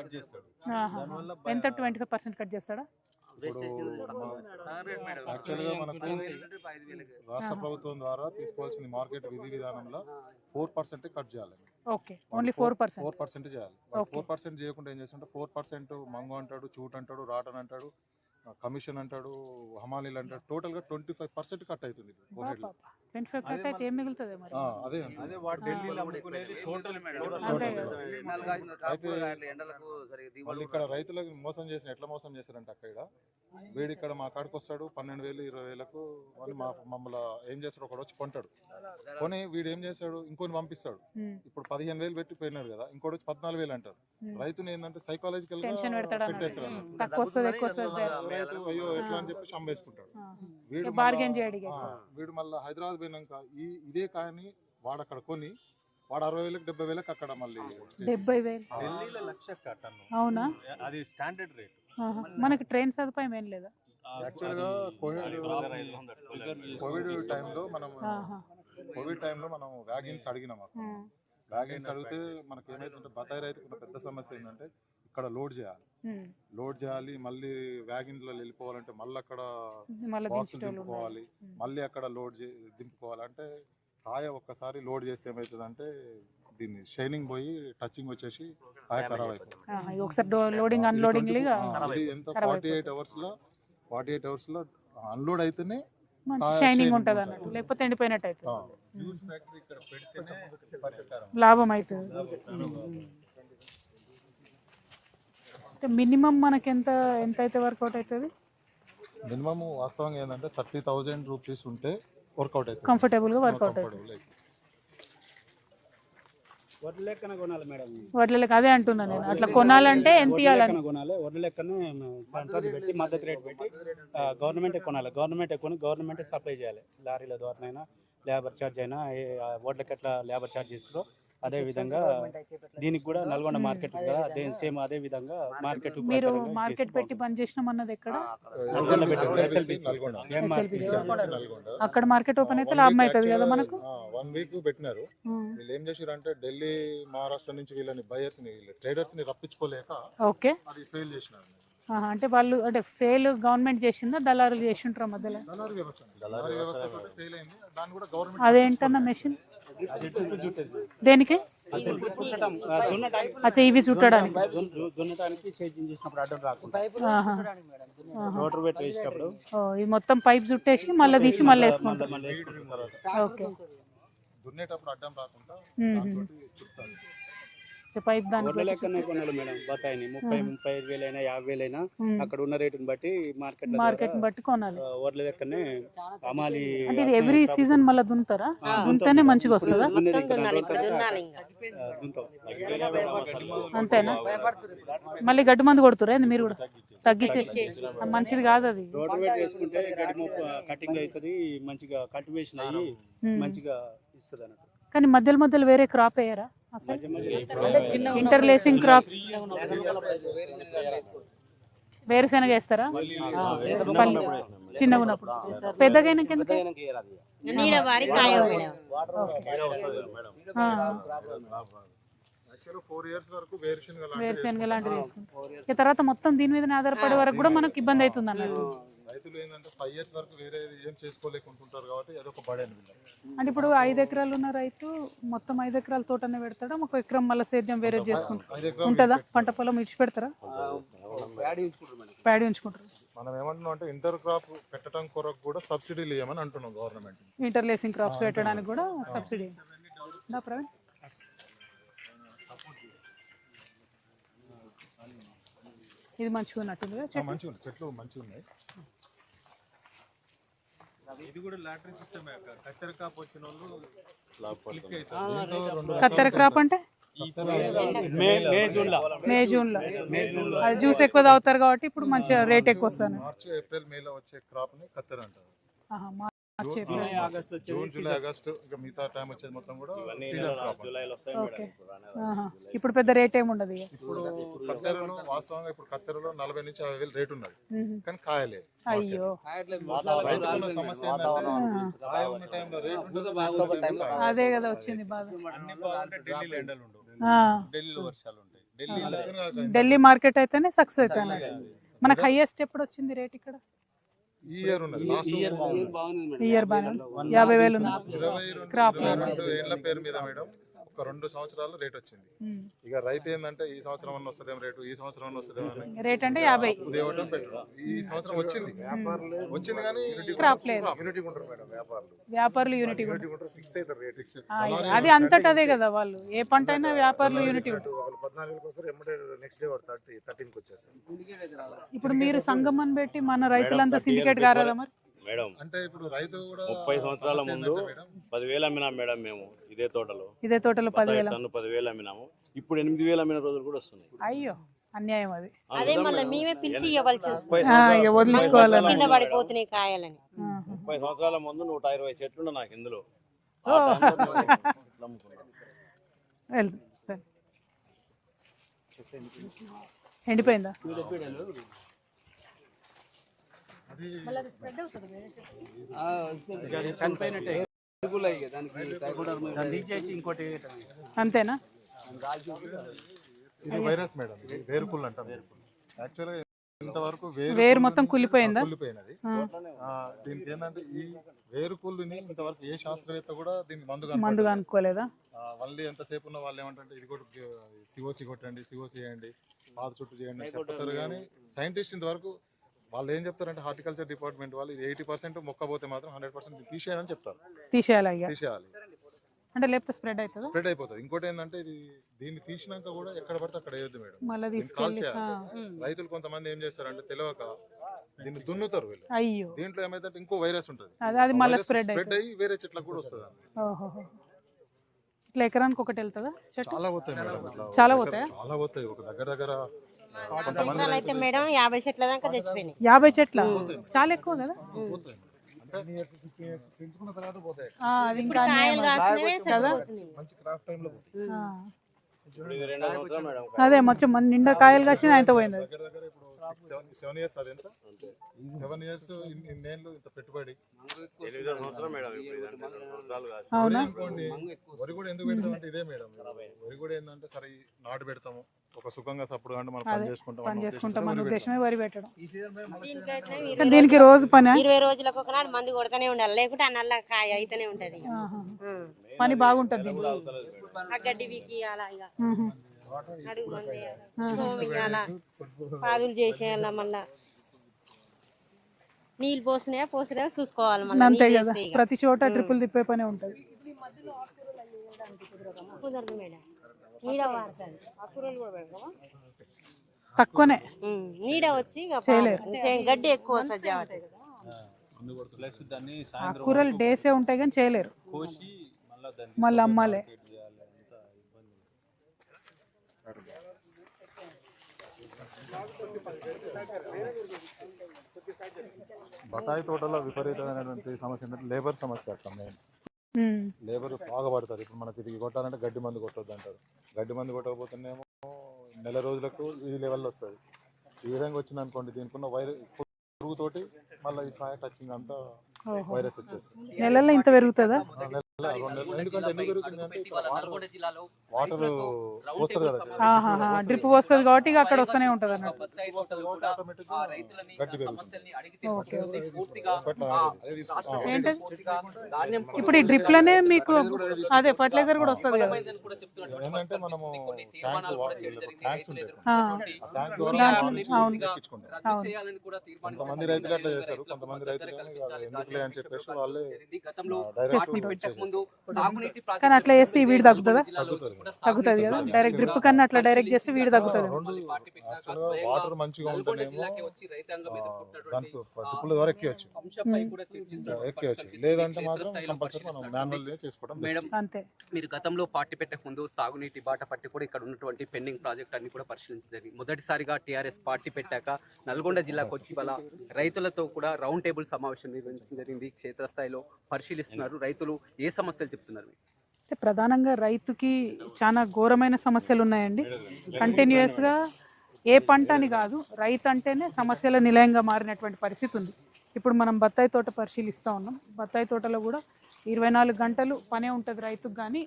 Cut చేస్తాడు. ఎంత 25% cut చేస్తాడా? యాక్చువల్గా మనకు రాష్ట్ర ప్రభుత్వం ద్వారా తీసుకోవాల్సిన మార్కెట్ విధి విధానంలో 4% కట్ చేయాలి. ఓకే, ఓన్లీ 4% చేయాలి. 4% చేయకుండా ఏం చేస్తుంటే 4% మంగు అంటాడు, చూట్ అంటాడు, రాటన్ అంటాడు, కమిషన్ అంటాడు, హమాలీలు అంటాడు, టోటల్గా 25% కట్ అవుతుంది. 25 కట్ అయితే ఏం మిగులుతుంది మరి? అదే వాడు ఢిల్లీలో అమ్ముకునేది టోటల్. అయితే వాళ్ళు ఇక్కడ రైతులకు మోసం చేసిన ఎట్లా మోసం చేశారంటే అక్కడ వీడు ఇక్కడ మా కాడికి వస్తాడు 12,000 20,000కు అని మమ్మల్ని ఏం చేస్తాడు, ఒకడు వచ్చి కొంటాడు. కొని వీడు ఏం చేస్తాడు, ఇంకొని పంపిస్తాడు. ఇప్పుడు 15,000 పెట్టి పోయినాడు కదా, ఇంకోటి వచ్చి 14,000 అంటారు. రైతుని ఏంటంటే సైకాలజికల్ గా పెట్టేస్తాడు. రైతు అయ్యో ఎట్లా అని చెప్పి అమ్మేసుకుంటాడు. వీడు మళ్ళీ హైదరాబాద్ పోయినాక ఇదే కాయని వాడు అక్కడ కొని వాడు 60,000 70,000 అక్కడ మళ్ళీ 70,000. ఢిల్లీలో 1,00,000 టన్ను. అవునా? అది స్టాండర్డ్ రేట్. మనకి ట్రైన్ సదుపాయం ఏం లేదా? యాక్చువల్గా కోవిడ్ టైంలో మనం వ్యాగిన్స్ అడిగినాం. వ్యాగిన్స్ అడిగితే మనకి ఏమైతుంటే బతాయి రైతుకున్న పెద్ద సమస్య ఏంటంటే ఇక్కడ లోడ్ చేయాలి, మళ్ళీ వ్యాగిన్లో వెళ్ళిపోవాలంటే మళ్ళీ అక్కడ బాక్సులు దింపుకోవాలి, మళ్ళీ అక్కడ దింపుకోవాలి. అంటే కాయ ఒక్కసారి లోడ్ చేస్తే ఏమవుతుందంటే దీన్ని షైనింగ్ పోయి టచింగ్ వచ్చేసి కాయ ఖరాబ్ అయిపోతుంది. ఎంత 48 అవర్స్ లో అన్లోడ్ అయితేనే షైనింగ్ ఉంటుంది అన్నట్టు, లేకపోతే ఎండిపోయినట్టు అవుతుంది, లాభం అవుతుంది. మినిమం మనకి ఎంత అయితే వర్కౌట్ అవుతుంది? మినిమం వాస్తవంగా ఏంటంటే 30,000 రూపీస్ ఉంటే వర్కౌట్ అవుతుంది, కంఫర్టబుల్ గా వర్కౌట్ అవుతుంది. వడ్ల లెక్కన కొనాలి మేడం. వడ్ల లెక్క అదే అంటున్నా నేను, అట్లా కొనాలంటే ఎంత ఇవ్వాలని కొనాలి. వడ్ల లెక్కనే పెట్టి మద్దతు రేట్ పెట్టి గవర్నమెంటే కొనాలి. గవర్నమెంటే కొని గవర్నమెంటే సప్లై చేయాలి. లారీల ద్వారానైనా లేబర్ ఛార్జ్ అయినా వడ్లకి ఎట్లా లేబర్ ఛార్జ్ ఇస్తుందో అదే విధంగా దీనికి కూడా నల్గొండ మార్కెట్ కూడా సేమ్ అదే విధంగా మార్కెట్. మీరు మార్కెట్ పెట్టి పని చేసినామన్నది ఎక్కడ? అక్కడ మార్కెట్ ఓపెన్ అయితే లాభం అవుతుంది కదా మనకు. 1 వీక్ పెట్టినారు. వీళ్ళు ఏం చేశారు అంటే ఢిల్లీ మహారాష్ట్ర నుంచి వీళ్ళని బయర్స్ ని ట్రేడర్స్ ని రప్పించుకోలేక ఓకే అది ఫెయిల్ చేసినారు. అంటే వాళ్ళు అంటే ఫెయిల్ గవర్నమెంట్ చేసిందా, దళారులు చేసింటారా మధ్యలో? అదేంటన్నా మెషిన్ దేనికి? అచ్చా, ఇవి చుట్టడానికి దున్నటానికి చేంజింగ్ చేసినప్పుడు అడ్డం రాకుండా రోటర్ పెట్టి వేసినప్పుడు ఇది మొత్తం పైప్ చుట్టేసి మళ్ళీ తీసి మళ్ళీ వేసుకుంటాం. ఓకే, దున్నేటప్పుడు అడ్డం రాకుండా పైప్ దాని లెక్కనే కొనాలి మేడం. బతాయిని 30,000 అయినా 50,000 అయినా అక్కడ ఉన్న రేటుని బట్టి మార్కెట్ బట్టి కొనాలి. వడ్ల లెక్కనే అమాలి. అంటే ఇది ఎవ్రీ సీజన్ మళ్ళీ దున్నుతారా? దున్నితేనే మంచిగా వస్తుందా? అంతేనా? మళ్ళీ గడ్డి మందు కొడుతురా మీరు కూడా? తగ్గించేసి మంచిది కాదు అది. రోడ్డు పెట్టి వేసుకుంటే గడ్డి కటింగ్ అవుతుంది, మంచిగా కల్టివేషన్ అయ్యి మంచిగా ఇస్తుంది అన్నట్టు. కానీ మధ్యలో వేరే క్రాప్ వేయరా? ఇంటర్లేసింగ్ క్రాప్స్ వేరుశెనగ వేస్తారా? చిన్నగా ఉన్నప్పుడు. పెద్దగా అయినాక ఎందుకు? వేరుశెనగ లాంటివి వేసుకుంటాం. తర్వాత మొత్తం దీని మీద ఆధారపడే వరకు కూడా మనకు ఇబ్బంది అవుతుంది అన్నట్టు. రైతులు ఏంటంటే 5 years వరకు వేరే ఏం చేసుకోలేకుంటుంటారు కాబట్టి అదొక బర్డెన్. అంటే ఇప్పుడు 5 ఎకరాలు ఉన్న రైతు మొత్తం 5 ఎకరాల తోటనే పెడతాడా? ఒక ఎకరం మళ్ళీ సేద్యం వేరే చేసుకుంటారు ఉంటుందా? పంట పొలం ఇచ్చి పెడతారా? ప్యాడీ ఉంచుకుంటారు. మనం ఏమంటున్నాం అంటే ఇంటర్ క్రాప్ పెట్టడం కొరకు కూడా సబ్సిడీలు ఇవ్వమని అంటున్నాం గవర్నమెంట్. ఇంటర్లేసింగ్ క్రాప్స్ పెట్టడానికి కూడా సబ్సిడీ. ప్రవీణ్, ఇది మంచిగా ఉన్నట్టుంది. చెట్లు మంచిగా ఉన్నాయి. ఇది కూడా లాటరీ సిస్టమ్. కత్తెర క్రాప్ వచ్చిన వాళ్ళు కత్తెర క్రాప్ అంటే మే జూన్ లో అది జ్యూస్ ఎక్కువ తాగుతారు కాబట్టి ఇప్పుడు మంచిగా రేట్ ఎక్కువ వస్తుంది. మార్చ్ ఏప్రిల్ మేలో వచ్చే క్రాప్ ని కత్తెర అంటారు. జూన్ జూలై ఆగస్టు మిగతా టైం వచ్చేది మొత్తం కూడా సీజన్ క్రాప్. ఇప్పుడు పెద్ద రేట్ ఏమి ఉండదు. ఇప్పుడు కత్తెరలో వాస్తవంగా ఇప్పుడు కత్తెరలో 40,000 నుంచి 50,000 రేట్ ఉన్నది, కానీ కాయలేదు. అయ్యో, రైతుల సమస్య ఏంటంటే కాయ ఉన్న టైంలో రేట్ ఉండదు. అదే కదా వచ్చింది బాధ. ఢిల్లీలో ఎండలు ఉండవు, ఢిల్లీలో వర్షాలు ఉంటాయి. ఢిల్లీ మార్కెట్ అయితేనే సక్సెస్ అవుతాను. మనకు హైయెస్ట్ ఎప్పుడు వచ్చింది రేట్ ఇక్కడ? ఈ ఇయర్ ఉన్నది లాస్ట్ ఇయర్ బాగా 50,000 ఉంది క్రాప్. 22 ఏళ్ల పేరు మీద మేడం ఒక 2 సంవత్సరాలు రేట్ వచ్చింది. ఇక రైతు ఏంటంటే ఈ సంవత్సరం అన్న వస్తుందేమో రేటు, ఈ సంవత్సరం అన్న వస్తుందేమో అని రేట్ అంటే 50 ఉదయం పెట్టరు. ఈ సంవత్సరం వచ్చింది కానీ క్రాప్ లేదు. వ్యాపారులు యూనిటీ అది అంతటా అదే కదా, వాళ్ళు ఏ పంట అయినా వ్యాపారులు యూనిటీ ఉంటుంది. ఇప్పుడు మీరు సంగమం పెట్టి మన రైతులంతా సిండికేట్ గారాదా మరి? మేడం అంటే ఇప్పుడు రైతు కూడా 30 సంవత్సరాల ముందు 10,000 అమ్మినాం మేడం మేము ఇదే తోటలో 10,000 టన్ను 10,000 అమ్మినాము. ఇప్పుడు 8,000 అమ్మిన రోజులు కూడా వస్తున్నాయి. అయ్యో అన్యాయం అది. అదే మళ్ళీ మేమే పిలిచి ఇవ్వాల్సి వస్తుంది. వదిలించుకోవాలని కింద పడిపోతున్నాయి కాయలని. 30 సంవత్సరాల ముందు 120 చెట్లు నాకు ఇందులో ఎండిపోయిందా? అంతేనా? ఇది వైరస్ మేడం, ఇది వేరుకుళ్ళు అంటాం. యాక్చువల్గా ఇంతవరకు వేరు మొత్తం కుళ్ళిపోయిందా? కుళ్ళిపోయినది. దీనికి ఏంటంటే ఈ వేరుకుళ్ళుని ఇంతవరకు ఏ శాస్త్రవేత్త కూడా దీనికి మందుగా అనుకోలేదా? మళ్ళీ ఎంతసేపు ఉన్న వాళ్ళు ఏమంటే ఇది కూడా సిఓసి కొట్టండి, సిఓసి చేయండి, పాత చుట్టూ చేయండి అని చెప్తారు. కానీ సైంటిస్ట్ ఇంతవరకు వాళ్ళు ఏం చెప్తారంటే హార్టికల్చర్ డిపార్ట్మెంట్ వాళ్ళు ఇది 80% మొక్కపోతే మాత్రం 100% తీసేయాలని చెప్తారు. తీసేయాలి అంటే లేకపోతే స్ప్రెడ్ అవుతుంది. స్ప్రెడ్ అయిపోతుంది. ఇంకోటి ఏంటంటే ఇది దీన్ని తీసినాక కూడా ఎక్కడ పడితే అక్కడ వేయద్దు మేడం, కాల్ చేయాలి. రైతులు కొంతమంది ఏం చేస్తారంటే తెలియక దీన్ని దున్నుతారు వీళ్ళు. అయ్యో దీంట్లో ఏమైతే ఇంకో వైరస్ ఉంటుంది, స్ప్రెడ్ అయ్యి వేరే చెట్లకు కూడా వస్తుంది. ఇట్లా ఎకరానికి ఒకటి వెళ్తుందా? చాలా పోతాయి మేడం, చాలా పోతాయి. ఒక దగ్గర అయితే మేడం 50 చెట్ల దాకా చచ్చిపోయినాయి. 50 చెట్ల చాలా ఎక్కువ కదా. అది ఇంకా కాయలు కాసినవే అదే మొత్తం నిండా కాయలు కాసిన ఆయనతో పోయింది. 7 years అది ఎంత? 7 years ఇన్నేళ్ళు ఇంత పెట్టుబడి. అవునా? వరి కూడా ఎందుకు పెడతామంటే ఇదే మేడం, వరి కూడా ఏంటంటే సరే నాటు పెడతాము ఒక సుఖంగా సప్పుడు అంటే మనం పని చేసుకుంటాం మన ఉద్దేశమే వరి పెట్టడం. దీనికైతే దీనికి రోజు పని 20 రోజులకు ఒకనాడు మందు కొడతానే ఉండాలి, లేకుంటే ఆ నల్ల కాయ అయితేనే ఉంటది. పని బాగుంటది. ఆ గడ్డి వీకి అలా ఇక అడుగు మంది వేయాలా, పాదులు చేసేయాలా, మళ్ళా నీళ్ళు పోసినాయా చూసుకోవాలి. అంతే కదా, ప్రతి చోట ట్రిపుల్ తిప్పే పనే ఉంటది. కుదరదు మేడం, నీడ వాడుతుంది తక్కువనే, నీడ వచ్చి గడ్డి ఎక్కువ వస్తుంది. కూరలు డేసే ఉంటాయి కానీ చేయలేరు, మళ్ళీ అమ్మాలే. బత్తాయి తోటలో విపరీతమైనటువంటి సమస్య ఏంటంటే లేబర్ సమస్య. అక్కడ మెయిన్ లేబర్ బాగా పడతారు. ఇప్పుడు మనకి ఇది కొట్టాలంటే గడ్డి మందు కొట్టొద్దు అంటారు. గడ్డి మందు కొట్టకపోతేనేమో నెల రోజులకు ఈ లెవెల్లో వస్తుంది. ఈ విధంగా వచ్చింది అనుకోండి, దీనికి ఉన్న పురుగుతోటి మళ్ళీ ఈ కాయ టచింగ్ అంతా వైరస్ వచ్చేస్తుంది. నెలలో ఇంత పెరుగుతుందా? వాటర్ వస్తుంది కదా, డ్రిప్ వస్తుంది కాబట్టి అక్కడ వస్తూనే ఉంటది అన్నట్టు. ఇప్పుడు ఈ డ్రిప్ లోనే మీకు అదే ఫర్టిలైజర్ కూడా వస్తుంది కదా. ఏంటంటే మనము కొంతమంది రైతులు అట్లా చేస్తారు, కొంతమంది రైతులు ఎందుకులే అని చెప్పేసి వాళ్ళే కానీ అట్లా చేస్తే వీడి తగ్గుతుందా? తగ్గుతుంది కదా, డైరెక్ట్ డ్రిప్ కన్నా అట్లా డైరెక్ట్ చేస్తే వీడి తగ్గుతుంది. వాటర్ మంచిగా ఉంటేనేమో దానికి డ్రిప్పుల ద్వారా ఎక్కివచ్చు, లేదంటే మాత్రం కంపల్సరీ మనం మాన్యువల్ చేసుకోవడం. అంతే. మీరు గతంలో పార్టీ పెట్టక ముందు సాగునీటి బాట పట్టి కూడా ఇక్కడ ఉన్నటువంటి పెండింగ్ ప్రాజెక్ట్ అన్ని కూడా పరిశీలించలేదు. మొదటిసారిగా టీఆర్ఎస్ పార్టీ పెట్టాక నల్గొండ జిల్లాకు వచ్చి వాళ్ళ రైతులతో కూడా రౌండ్ టేబుల్ సమావేశం నిర్వహించడం జరిగింది. క్షేత్రస్థాయిలో పరిశీలిస్తున్నారు. రైతులు ఏ సమస్యలు చెప్తున్నారు? ప్రధానంగా రైతుకి చాలా ఘోరమైన సమస్యలు ఉన్నాయండి. కంటిన్యూస్గా ఏ పంట అని కాదు, రైతు అంటేనే సమస్యల నిలయంగా మారినటువంటి పరిస్థితి ఉంది. ఇప్పుడు మనం బత్తాయి తోట పరిశీలిస్తూ ఉన్నాం. బత్తాయి తోటలో కూడా 24 గంటలు పనే ఉంటుంది రైతుకు. కానీ